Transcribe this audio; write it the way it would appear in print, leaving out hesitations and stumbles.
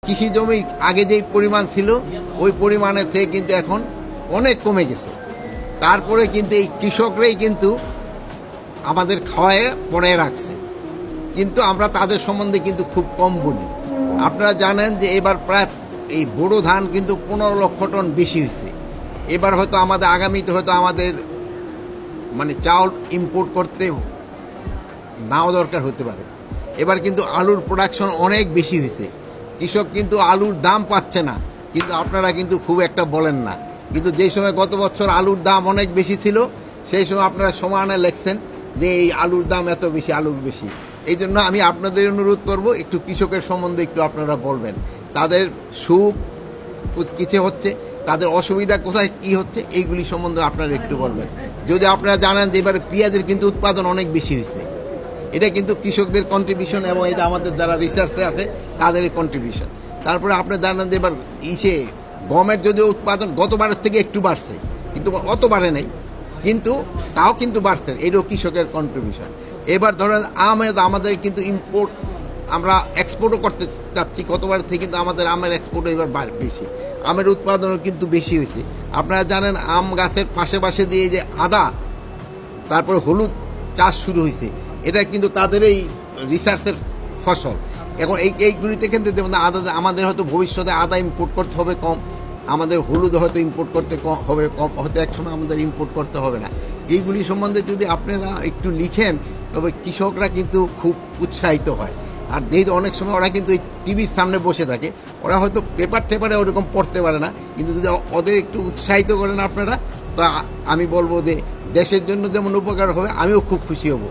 কৃষি জমি আগে যেই পরিমাণ ছিল ওই পরিমাণের থেকে কিন্তু এখন অনেক কমে গেছে। তারপরে কিন্তু এই কৃষকরাই কিন্তু আমাদের খাওয়ায় পড়ে রাখছে, কিন্তু আমরা তাদের সম্বন্ধে কিন্তু খুব কম বলি। আপনারা জানেন যে এবার প্রায় এই বোরো ধান কিন্তু 15 লক্ষ টন বেশি হয়েছে। এবার হয়তো আমাদের আগামীতে হয়তো আমাদের মানে চাউল ইম্পোর্ট করতে নাও দরকার হতে পারে। এবার কিন্তু আলুর প্রোডাকশন অনেক বেশি হয়েছে, কৃষক কিন্তু আলুর দাম পাচ্ছে না, কিন্তু আপনারা কিন্তু খুব একটা বলেন না। কিন্তু যে সময় গত বছর আলুর দাম অনেক বেশি ছিল সেই সময় আপনারা সমানে লেখছেন যে এই আলুর দাম এত বেশি, আলুর বেশি। এই জন্য আমি আপনাদের অনুরোধ করব একটু কৃষকের সম্বন্ধে একটু আপনারা বলবেন, তাদের সুখ কিছু হচ্ছে, তাদের অসুবিধা কোথায় কি হচ্ছে, এইগুলি সম্বন্ধে আপনারা একটু বলবেন। যদি আপনারা জানেন যে এবারে পেঁয়াজের কিন্তু উৎপাদন অনেক বেশি হয়েছে, এটা কিন্তু কৃষকদের কন্ট্রিবিউশন এবং এটা আমাদের যারা রিসার্চে আছে তাদেরই কন্ট্রিবিউশন। তারপরে আপনি জানেন যে এবার গমের যদিও উৎপাদন গতবারের থেকে একটু বাড়ছে, কিন্তু অত বাড়ে নাই, কিন্তু তাও কিন্তু বাড়ছে, এটাও কৃষকের কন্ট্রিবিউশন। এবার ধরেন আমাদের কিন্তু ইম্পোর্ট আমরা এক্সপোর্টও করতে চাচ্ছি, গতবারের থেকে কিন্তু আমাদের আমের এক্সপোর্টও এবার বেশি, আমের উৎপাদনও কিন্তু বেশি হয়েছে। আপনারা জানেন আম গাছের পাশে দিয়ে যে আদা তারপরে হলুদ চাষ শুরু হয়েছে, এটা কিন্তু তাদের এই রিসার্চের ফসল। এখন এইগুলিতে কিন্তু আদা আমাদের হয়তো ভবিষ্যতে আদা ইম্পোর্ট করতে হবে কম, আমাদের হলুদ হয়তো ইম্পোর্ট করতে হবে কম, হয়তো একসময় আমাদের ইম্পোর্ট করতে হবে না। এইগুলি সম্বন্ধে যদি আপনারা একটু লিখেন তবে কৃষকরা কিন্তু খুব উৎসাহিত হয়। আর যেহেতু অনেক সময় ওরা কিন্তু টিভির সামনে বসে থাকে, ওরা হয়তো পেপারে ওরকম পড়তে পারে না, কিন্তু যদি ওদের একটু উৎসাহিত করেন আপনারা, তা আমি বলবো যে দেশের জন্য যেমন উপকার হবে, আমিও খুব খুশি হব।